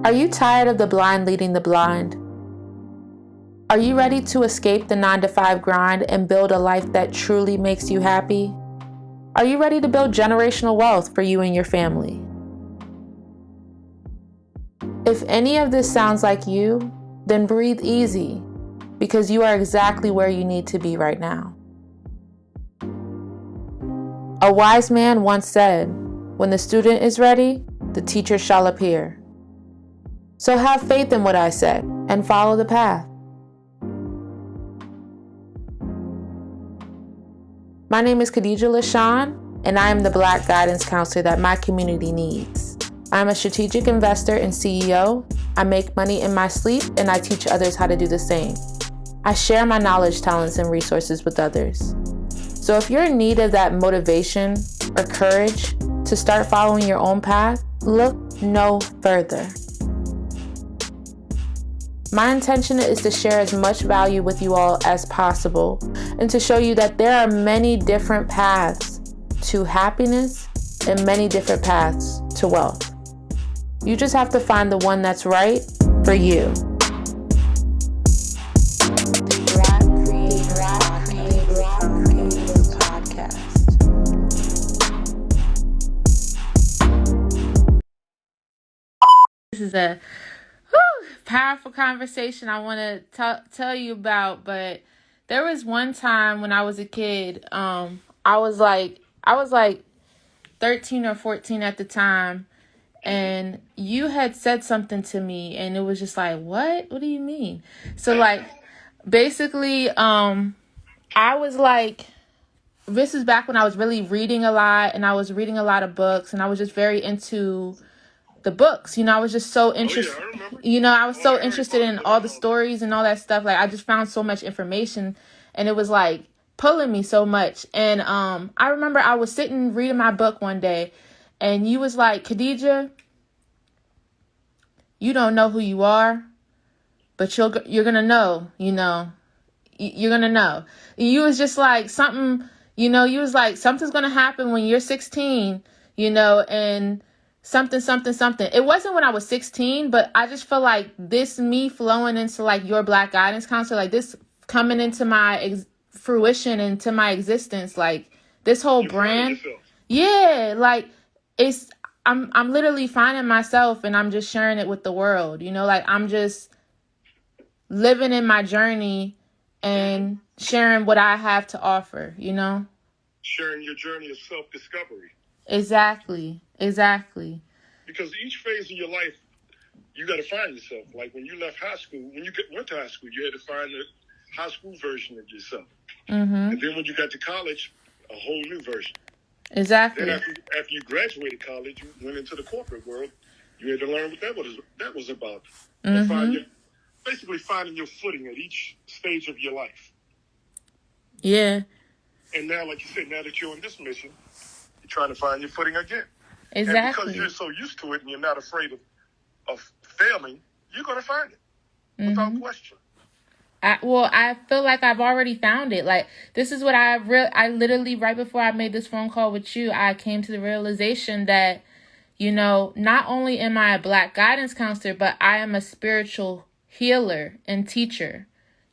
Are you tired of the blind leading the blind? Are you ready to escape the 9-to-5 grind and build a life that truly makes you happy? Are you ready to build generational wealth for you and your family? If any of this sounds like you, then breathe easy, because you are exactly where you need to be right now. A wise man once said, "When the student is ready, the teacher shall appear." So have faith in what I said and follow the path. My name is Khadijah Lashaun, and I am the Black guidance counselor that my community needs. I'm a strategic investor and CEO. I make money in my sleep, and I teach others how to do the same. I share my knowledge, talents, and resources with others. So if you're in need of that motivation or courage to start following your own path, look no further. My intention is to share as much value with you all as possible and to show you that there are many different paths to happiness and many different paths to wealth. You just have to find the one that's right for you. This is a powerful conversation I want to tell you about, but there was one time when I was a kid, I was like 13 or 14 at the time, and you had said something to me, and it was just like, what do you mean? So like, basically, I was like, this is back when I was really reading a lot, and I was reading a lot of books, and I was just very into the books. I was just so interested. I was so interested in all the stories and all that stuff. Like, I just found so much information, and it was like pulling me so much. And I remember I was sitting reading my book one day, and you was like, "Khadijah, you don't know who you are, but you're gonna know. You're gonna know." You was just like something. You was like, something's gonna happen when you're 16. And something. It wasn't when I was 16, but I just feel like this me flowing into like your Black guidance counselor, like this coming into my fruition, into my existence, like this whole brand. Yeah, like I'm literally finding myself, and I'm just sharing it with the world. Like I'm just living in my journey and sharing what I have to offer. Sharing your journey of self-discovery. Exactly. Because each phase of your life, you got to find yourself. Like when you left high school, when you went to high school, you had to find the high school version of yourself. Mm-hmm. And then when you got to college, a whole new version. Exactly. Then after you graduated college, you went into the corporate world. You had to learn what that was about. Mm-hmm. And basically finding your footing at each stage of your life. Yeah. And now, like you said, now that you're on this mission, you're trying to find your footing again. Exactly. And because you're so used to it and you're not afraid of failing, you're going to find it without question. I feel like I've already found it. Like, this is what I literally, right before I made this phone call with you, I came to the realization that, not only am I a Black guidance counselor, but I am a spiritual healer and teacher.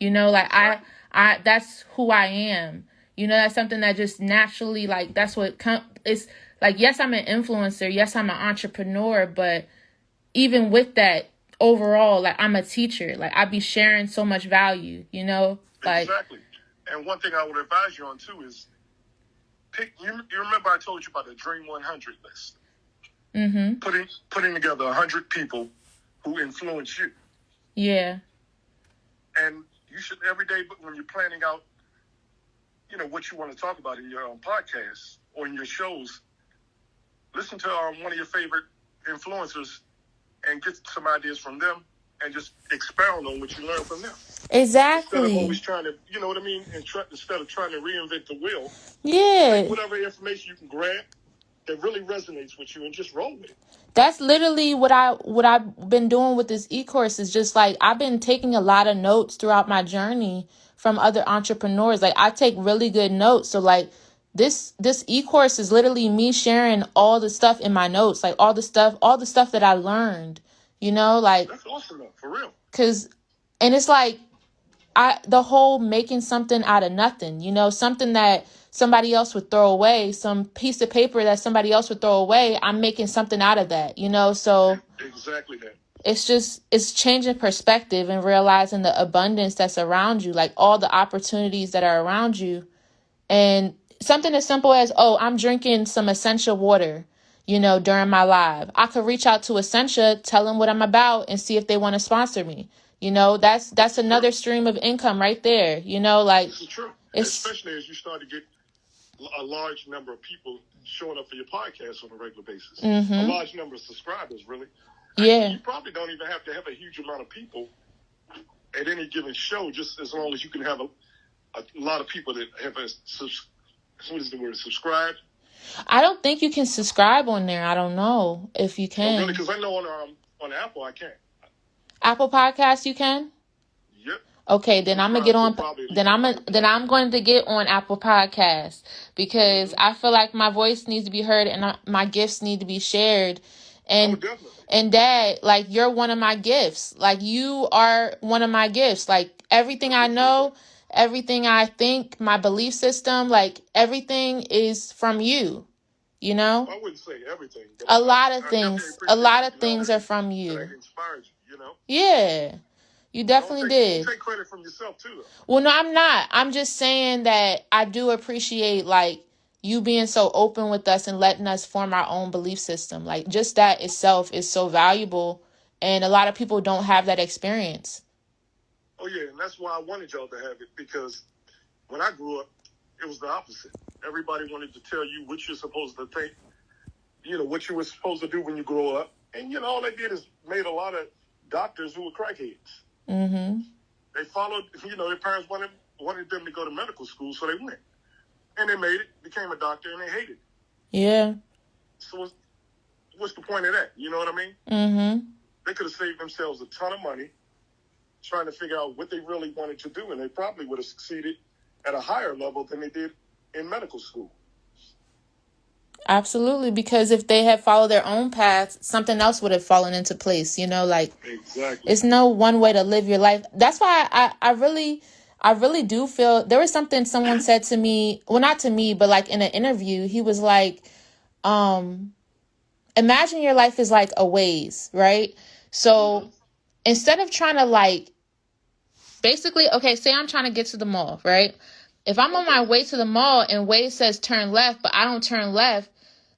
I that's who I am. That's something that just naturally, like, that's what it's like. Yes, I'm an influencer. Yes, I'm an entrepreneur. But even with that, overall, like, I'm a teacher. Like, I be sharing so much value, like. Exactly. And one thing I would advise you on too is you remember I told you about the Dream 100 list. Mm-hmm. Putting together 100 people who influence you. Yeah. And you should every day, when you're planning out, what you want to talk about in your podcast or in your shows, listen to one of your favorite influencers and get some ideas from them and just expound on what you learn from them. Exactly. Instead of always trying to, you know what I mean? And instead of trying to reinvent the wheel. Yeah. Take whatever information you can grab that really resonates with you and just roll with it. That's literally what I've been doing with this e-course. Is just like, I've been taking a lot of notes throughout my journey from other entrepreneurs. Like, I take really good notes. So like, this e-course is literally me sharing all the stuff in my notes, like all the stuff that I learned, You know, like, that's awesome though, for real. And it's like, the whole making something out of nothing, you know, something that somebody else would throw away, some piece of paper that somebody else would throw away. I'm making something out of that, you know, so exactly that. It's changing perspective and realizing the abundance that's around you, like all the opportunities that are around you. And something as simple as, oh, I'm drinking some Essentia water, you know, during my live. I could reach out to Essentia, tell them what I'm about, and see if they want to sponsor me. You know, that's another stream of income right there. You know, like, this is true. Especially as you start to get a large number of people showing up for your podcast on a regular basis. A large number of subscribers, really. Yeah. Actually, you probably don't even have to have a huge amount of people at any given show, just as long as you can have a lot of people that have subscribed. I don't think you can subscribe on there. I don't know if you can. Oh, really? Because I know on Apple I can't. Apple Podcasts you can? Yep. Okay, then I'm gonna get on. Then I'm going to get on Apple Podcasts because I feel like my voice needs to be heard and my gifts need to be shared. And Dad, like, you're one of my gifts. Like, you are one of my gifts. Like, everything I know, everything I think, my belief system, like, everything is from you. You know? I wouldn't say everything. A lot of things are from you. That inspired you, you know? Yeah. You definitely did. Don't take credit from yourself, too, though. Well, no, I'm not. I'm just saying that I do appreciate, like, you being so open with us and letting us form our own belief system. Like, just that itself is so valuable. And a lot of people don't have that experience. Oh, yeah. And that's why I wanted y'all to have it. Because when I grew up, it was the opposite. Everybody wanted to tell you what you're supposed to think, you know, what you were supposed to do when you grow up. And, you know, all they did is made a lot of doctors who were crackheads. Mm-hmm. They followed, you know, their parents wanted them to go to medical school, so they went. And they made it, became a doctor, and they hated it. Yeah. So what's the point of that? You know what I mean? Mm-hmm. They could have saved themselves a ton of money trying to figure out what they really wanted to do, and they probably would have succeeded at a higher level than they did in medical school. Absolutely, because if they had followed their own path, something else would have fallen into place, you know, like, exactly. It's no one way to live your life. That's why I really do feel, there was something someone said to me, well, not to me, but like in an interview, he was like, imagine your life is like a Waze, right? So instead of trying to, like, basically, okay, say I'm trying to get to the mall, right? If I'm on my way to the mall and Waze says turn left, but I don't turn left,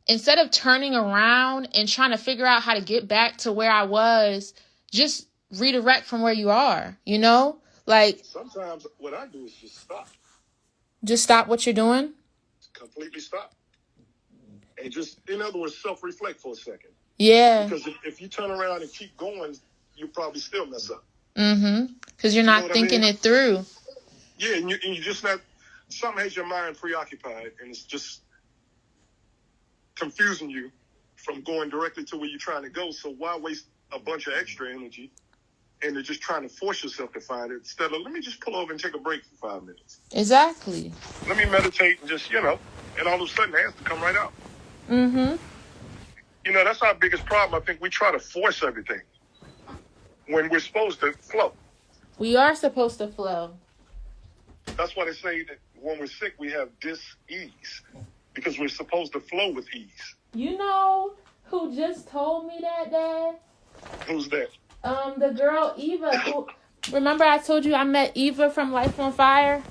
instead of turning around and trying to figure out how to get back to where I was, just redirect from where you are, you know? Like, sometimes what I do is just stop. Just stop what you're doing? Completely stop. And just, in other words, self-reflect for a second. Yeah. Because if you turn around and keep going, you probably still mess up. Mm-hmm. Because you're not thinking it through. Yeah, and you're just not, something has your mind preoccupied, and it's just confusing you from going directly to where you're trying to go. So why waste a bunch of extra energy and they're just trying to force yourself to find it instead of, let me just pull over and take a break for 5 minutes. Exactly. Let me meditate and just, you know, and all of a sudden it has to come right out. Mm-hmm. You know, that's our biggest problem. I think we try to force everything when we're supposed to flow. We are supposed to flow. That's why they say that when we're sick, we have dis-ease, because we're supposed to flow with ease. You know who just told me that, Dad? Who's that? The girl Eva. Remember I told you I met Eva from Life on Fire?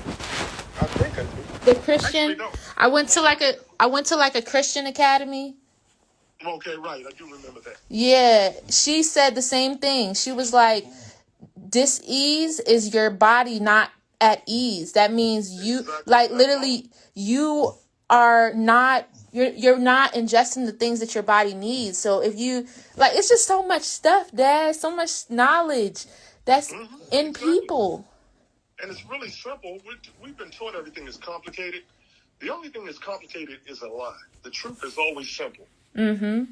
I think I do. The Christian. Actually, no. I went to like a Christian academy. Okay, right. I do remember that. Yeah, she said the same thing. She was like, dis-ease is your body not at ease. That means you, like, literally, you are not, you're not ingesting the things that your body needs. So if you, like, it's just so much stuff, Dad, so much knowledge that's in people. And it's really simple. We've been taught everything is complicated. The only thing that's complicated is a lie. The truth is always simple. Mm-hmm.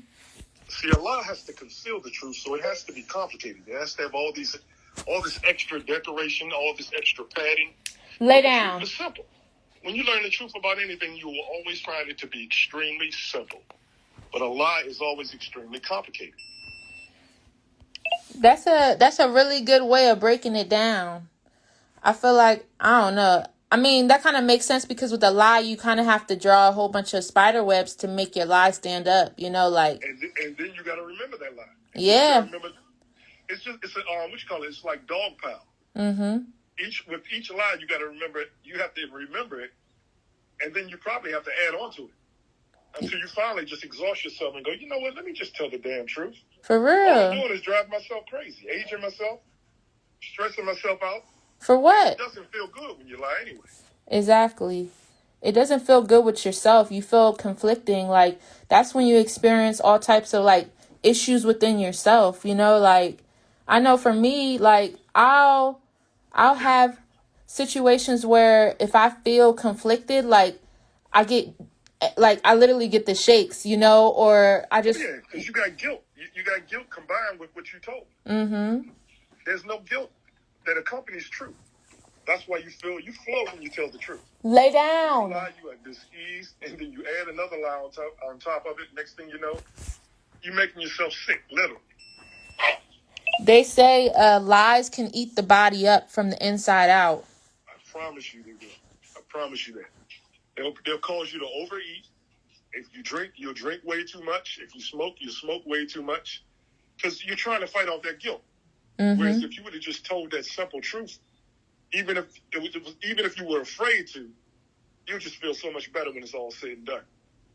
See, a lie has to conceal the truth, so it has to be complicated. It has to have all this extra decoration, all this extra padding. Lay down. It's simple. When you learn the truth about anything, you will always find it to be extremely simple. But a lie is always extremely complicated. That's a really good way of breaking it down. I feel like, I don't know. I mean, that kind of makes sense because with a lie, you kind of have to draw a whole bunch of spider webs to make your lie stand up. Like. And then you got to remember that lie. Yeah. Remember, it's a what you call it? It's like dog pile. Mm-hmm. With each lie, you got to remember it. You have to remember it, and then you probably have to add on to it until you finally just exhaust yourself and go, you know what? Let me just tell the damn truth. For real. All I'm doing is driving myself crazy, aging myself, stressing myself out. For what? It doesn't feel good when you lie anyway. Exactly. It doesn't feel good with yourself. You feel conflicting. Like, that's when you experience all types of, like, issues within yourself. Like, I know for me, like, I'll have situations where if I feel conflicted, like, I literally get the shakes, or I just... Yeah, because you got guilt. You got guilt combined with what you told. Mm-hmm. There's no guilt that accompanies truth. That's why you flow when you tell the truth. Lay down. You lie, you at this ease, and then you add another lie on top of it. Next thing you know, you're making yourself sick, literally. They say lies can eat the body up from the inside out. I promise you they will. I promise you that. They'll cause you to overeat. If you drink, you'll drink way too much. If you smoke, you smoke way too much. Because you're trying to fight off that guilt. Mm-hmm. Whereas if you would have just told that simple truth, even if you were afraid to, you'll just feel so much better when it's all said and done.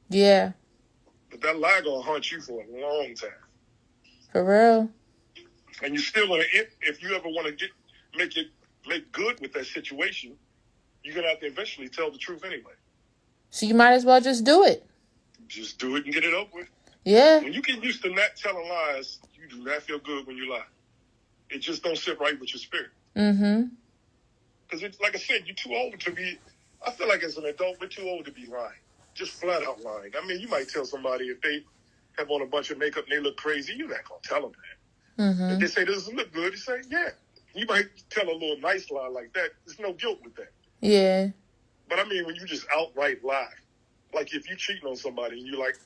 Yeah. But that lie gonna haunt you for a long time. For real. And you're still gonna, if you ever want to make good with that situation, you're gonna have to eventually tell the truth anyway. So you might as well just do it. Just do it and get it over with. Yeah. When you get used to not telling lies, you do not feel good when you lie. It just don't sit right with your spirit. Mm-hmm. Because, like I said, you're too old to be... I feel like as an adult, we're too old to be lying. Just flat out lying. I mean, you might tell somebody if they have on a bunch of makeup and they look crazy, you're not going to tell them that. Mm-hmm. If they say, does it look good? You say, yeah. You might tell a little nice lie like that. There's no guilt with that. Yeah. But, I mean, when you just outright lie, like if you cheating on somebody and you're like,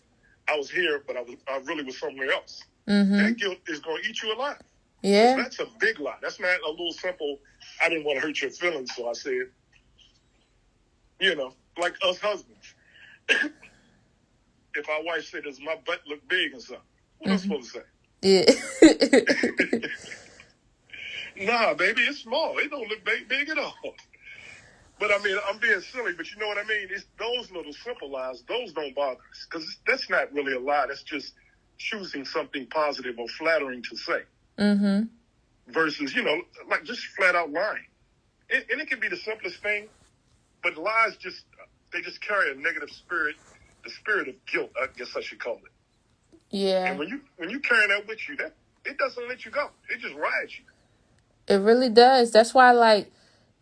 I was here, but I really was somewhere else. Mm-hmm. That guilt is going to eat you alive. Yeah. That's a big lie. That's not a little simple, I didn't want to hurt your feelings, so I said, like us husbands. If our wife said, does my butt look big or something? What am I supposed to say? Yeah. Nah, baby, it's small. It don't look big at all. But, I mean, I'm being silly, but you know what I mean? It's those little simple lies, those don't bother us. Because that's not really a lie. That's just choosing something positive or flattering to say. Mm-hmm. Versus, like just flat out lying. And it can be the simplest thing, but lies they just carry a negative spirit, the spirit of guilt, I guess I should call it. Yeah. And when you carry that with you, that it doesn't let you go. It just rides you. It really does. That's why, like,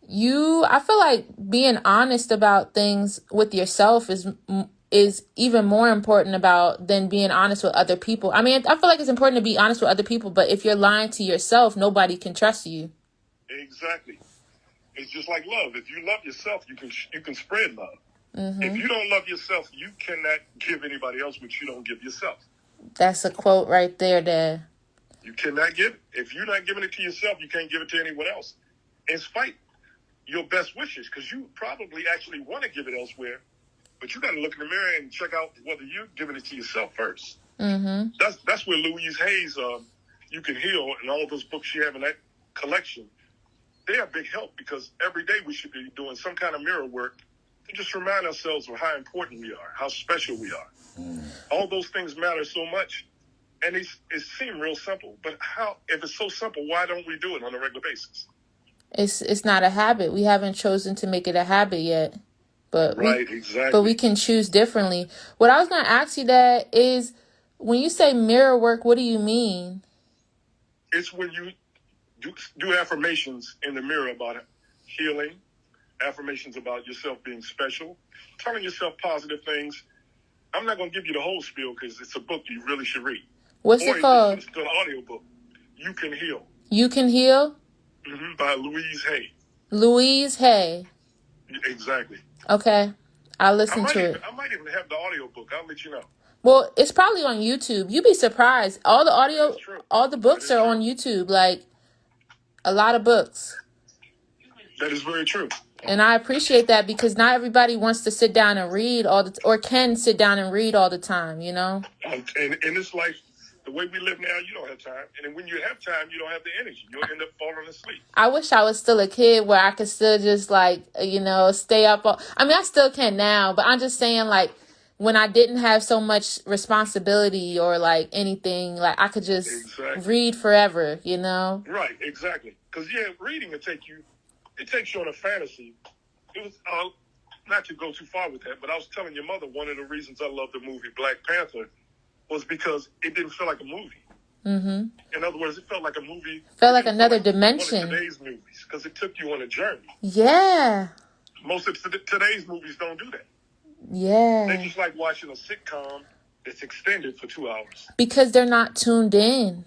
I feel like being honest about things with yourself is even more important than being honest with other people. I mean, I feel like it's important to be honest with other people, but if you're lying to yourself, nobody can trust you. Exactly. It's just like love. If you love yourself, you can spread love. Mm-hmm. If you don't love yourself, you cannot give anybody else what you don't give yourself. That's a quote right there, Dad. You cannot give it. If you're not giving it to yourself, you can't give it to anyone else. In spite your best wishes, because you probably actually want to give it elsewhere, but you got to look in the mirror and check out whether you're giving it to yourself first. Mm-hmm. That's where Louise Hay's You Can Heal and all those books she have in that collection, they are a big help because every day we should be doing some kind of mirror work to just remind ourselves of how important we are, how special we are. All those things matter so much, and it seems real simple. But if it's so simple, why don't we do it on a regular basis? It's not a habit. We haven't chosen to make it a habit yet. But exactly. But we can choose differently. What I was going to ask you, Dad, is when you say mirror work, what do you mean? It's when you do affirmations in the mirror about healing, affirmations about yourself being special, telling yourself positive things. I'm not going to give you the whole spiel because it's a book you really should read. What's it called? It's an audio book. You Can Heal. You Can Heal? Mm-hmm, by Louise Hay. Louise Hay. Exactly. Okay. I'll listen to it. I might even have the audio book. I'll let you know. Well, it's probably on YouTube. You'd be surprised. All the audio, all the books are on YouTube. Like, a lot of books. That is very true. And I appreciate that because not everybody wants to sit down and read or can sit down and read all the time, you know? And in this life, the way we live now, you don't have time. And when you have time, you don't have the energy. You'll end up falling asleep. I wish I was still a kid where I could still just, like, you know, stay up. I mean, I still can now, but I'm just saying, like, when I didn't have so much responsibility or, like, anything, like, I could just read forever, you know? Right, exactly. Because, yeah, reading it takes you on a fantasy. It was, not to go too far with that, but I was telling your mother one of the reasons I love the movie Black Panther was because it didn't feel like a movie. Mm-hmm. In other words, it felt like a movie. Felt like another dimension. One of today's movies, because it took you on a journey. Yeah. Most of today's movies don't do that. Yeah. They just like watching a sitcom that's extended for 2 hours. Because they're not tuned in.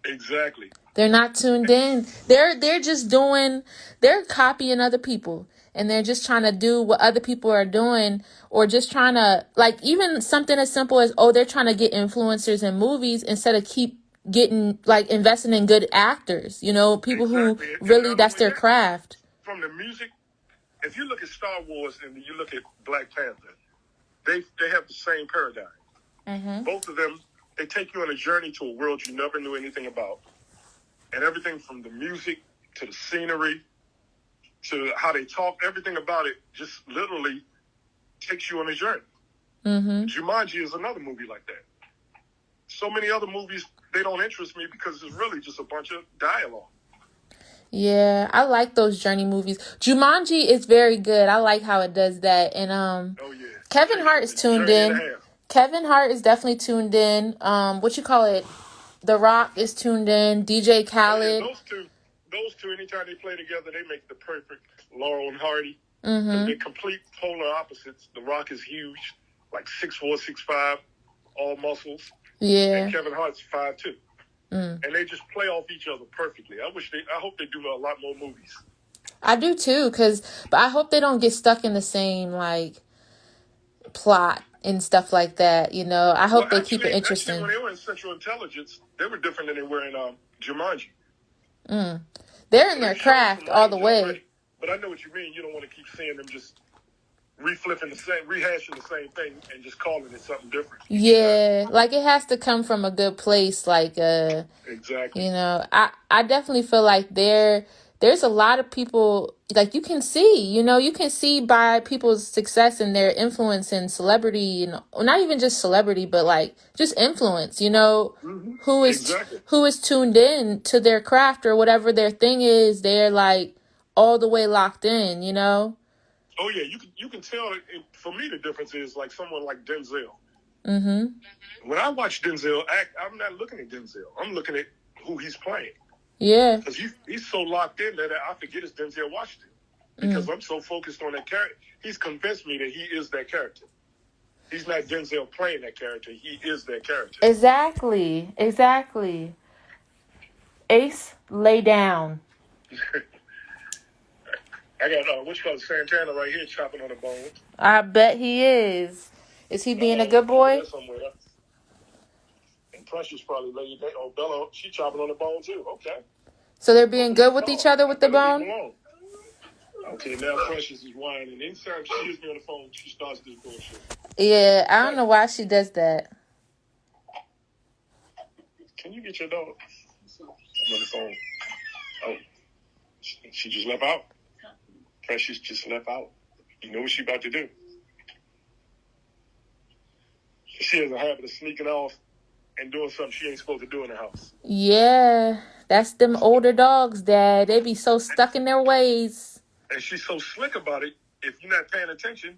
Exactly. They're not tuned in. They're just they're copying other people. And they're just trying to do what other people are doing, or just trying to, like, even something as simple as, they're trying to get influencers in movies instead of keep getting, like, investing in good actors, you know, people who really, that's their craft. From the music, if you look at Star Wars and you look at Black Panther, they have the same paradigm. Mm-hmm. Both of them, they take you on a journey to a world you never knew anything about. And everything from the music to the scenery to how they talk, everything about it just literally takes you on a journey. Mm-hmm. Jumanji is another movie like that. So many other movies, they don't interest me because it's really just a bunch of dialogue. Yeah, I like those journey movies. Jumanji is very good. I like how it does that. And Kevin Hart is tuned in. Kevin Hart is definitely tuned in. The Rock is tuned in. DJ Khaled. Those two, anytime they play together, they make the perfect Laurel and Hardy. Mm-hmm. They're complete polar opposites. The Rock is huge, like 6'4", 6'5", all muscles. Yeah. And Kevin Hart's 5'2". And they just play off each other perfectly. I hope they do a lot more movies. I do too, but I hope they don't get stuck in the same, like, plot and stuff like that, you know. I hope they keep it interesting. Actually, when they were in Central Intelligence, they were different than they were in Jumanji. They're in their craft all the way. Already. But I know what you mean. You don't want to keep seeing them just rehashing the same thing and just calling it something different. Yeah, like it has to come from a good place. Like, exactly. You know, I definitely feel like there's a lot of people, like, you can see by people's success and their influence and celebrity, and not even just celebrity, but like just influence, you know, who is tuned in to their craft or whatever their thing is. They're like all the way locked in, you know? Oh yeah. You can tell. For me, the difference is like someone like Denzel. Mm-hmm. When I watch Denzel act, I'm not looking at Denzel. I'm looking at who he's playing. Yeah. Because he's so locked in that I forget it's Denzel Washington. Because I'm so focused on that character. He's convinced me that he is that character. He's not Denzel playing that character. He is that character. Exactly. Ace, lay down. I got, Santana right here chopping on the bone. I bet he is. Is he being a good boy? Precious probably laying down. Oh, Bella, she chopping on the bone too. Okay. So they're being good with each other with the bone? Okay, now Precious is whining. Anytime she hears me on the phone, she starts this bullshit. Yeah, I don't know why she does that. Can you get your dog? I'm on the phone. Oh, she just left out. Precious just left out. You know what she about to do. She has a habit of sneaking off and doing something she ain't supposed to do in the house. Yeah, that's them older dogs, Dad. They be so stuck in their ways. And she's so slick about it, if you're not paying attention,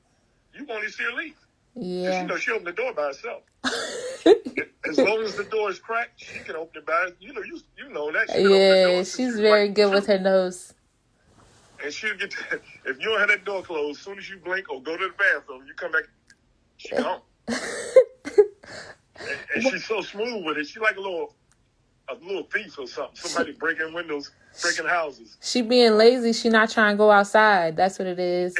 you won't even see her leave. Yeah. Because, she opened the door by herself. As long as the door is cracked, she can open it by herself. You know that. Yeah, she's very good with her nose. And she'll get if you don't have that door closed, as soon as you blink or go to the bathroom, you come back, she's gone. And she's so smooth with it. She's like a little thief or something. Somebody breaking windows, breaking houses. She being lazy. She not trying to go outside. That's what it is.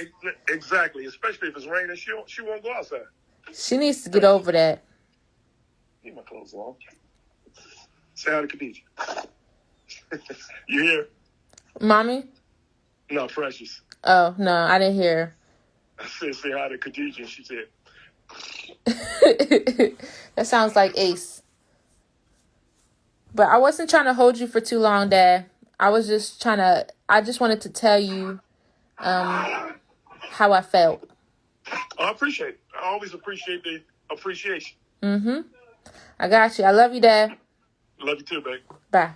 Exactly. Especially if it's raining, she won't go outside. She needs to get over that. Keep my clothes on. Say hi to Khadijah. You hear? Mommy? No, Precious. Oh, no, I didn't hear. I said say hi to Khadijah, and she said. That sounds like Ace. But I wasn't trying to hold you for too long, Dad. I just wanted to tell you how I felt. I appreciate it. I always appreciate the appreciation. I got you. I love you, Dad. Love you too, babe. Bye.